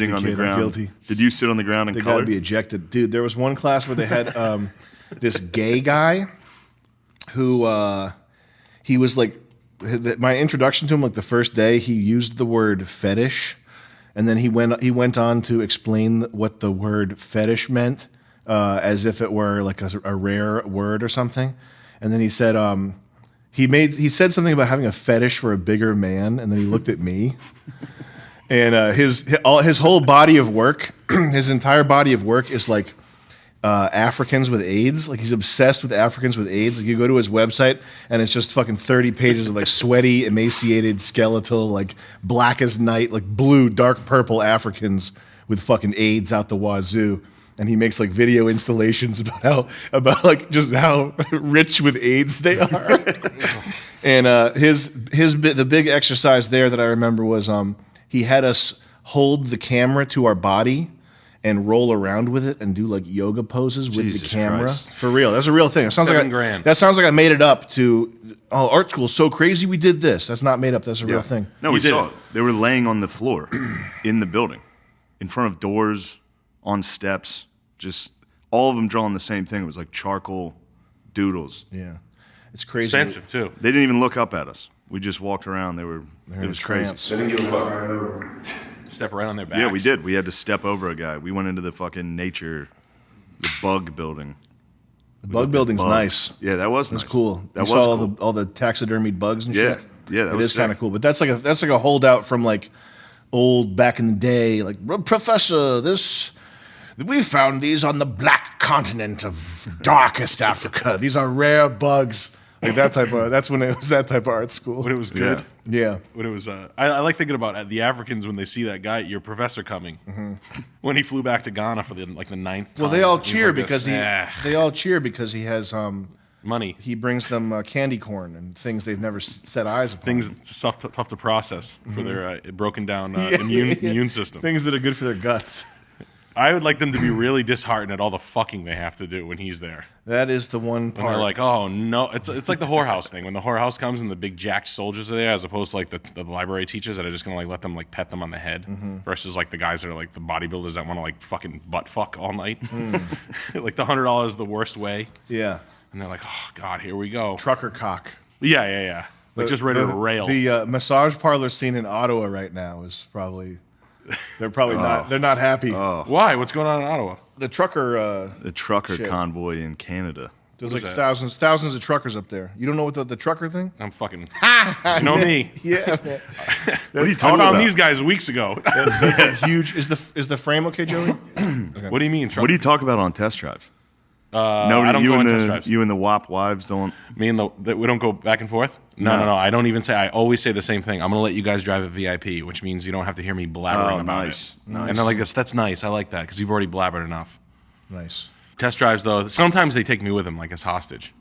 Sitting on the kid, ground. I'm guilty. Did you sit on the ground and They color? got to be ejected. Dude, there was one class where they had this gay guy who he was like, my introduction to him, like the first day, he used the word fetish, and then he went on to explain what the word fetish meant, as if it were like a rare word or something. And then he said he said something about having a fetish for a bigger man, and then he looked at me. And his whole body of work, his entire body of work is like Africans with AIDS. Like he's obsessed with Africans with AIDS. Like you go to his website and it's just fucking 30 pages of like sweaty, emaciated, skeletal, like black as night, like blue, dark purple Africans with fucking AIDS out the wazoo. And he makes like video installations about like just how rich with AIDS they are. And the big exercise there that I remember was he had us hold the camera to our body and roll around with it and do like yoga poses with Jesus the camera. Christ. For real. That's a real thing. It sounds $7,000. That sounds like I made it up to, oh, art school's so crazy we did this. That's not made up. That's a real thing. No, we saw it. They were laying on the floor in the building, in front of doors, on steps, just all of them drawing the same thing. It was like charcoal doodles. Yeah. It's crazy. Expensive, too. They didn't even look up at us. We just walked around. It was crazy. They didn't give a fuck. Step right on their backs. Yeah, we did. We had to step over a guy. We went into the fucking the bug building. The bug building's nice. Yeah, that was nice. It's cool. That You was saw cool. all the taxidermied bugs and Yeah. shit. Yeah, that It was is kind of sick. cool. But that's like a holdout from like old back in the day. Like, Professor, we found these on the black continent of darkest Africa. These are rare bugs. Like that type of. That's when it was that type of art school. When it was good. Yeah. When it was, I like thinking about the Africans when they see that guy, your professor coming. When he flew back to Ghana for the ninth time. Well, they all He's cheer like because this, they all cheer because he has money. he brings them candy corn and things they've never set eyes upon. Things tough to process for their broken down immune system. Things that are good for their guts. I would like them to be really disheartened at all the fucking they have to do when he's there. That is the one And part. they're like, oh no, it's like the whorehouse thing. When the whorehouse comes and the big jacked soldiers are there, as opposed to like the library teachers that are just gonna like let them like pet them on the head, versus like the guys that are like the bodybuilders that want to like fucking butt fuck all night. Like the $100 the worst way, yeah. and they're like, oh god, here we go. Trucker cock. Yeah. Like just ready to rail. The massage parlor scene in Ottawa right now is probably they're probably not they're not happy. Why? What's going on in Ottawa? The trucker The trucker Shit. convoy in Canada. there's What like is that? thousands of truckers up there. You don't know what the trucker thing? I'm fucking. You know me. Yeah, man. What are you I talking found about? these guys weeks ago. That's a huge. Is the frame okay, Joey? What do you mean? What do you talk about on test drives? No, I don't you go on and test the drives. you and the WAP wives don't. Me and we don't go back and forth? No. I don't even say. I always say the same thing. I'm going to let you guys drive a VIP, which means you don't have to hear me blabbering about nice. it. And they're like, that's nice. I like that because you've already blabbered enough. Nice. Test drives, though, sometimes they take me with them, like as hostage.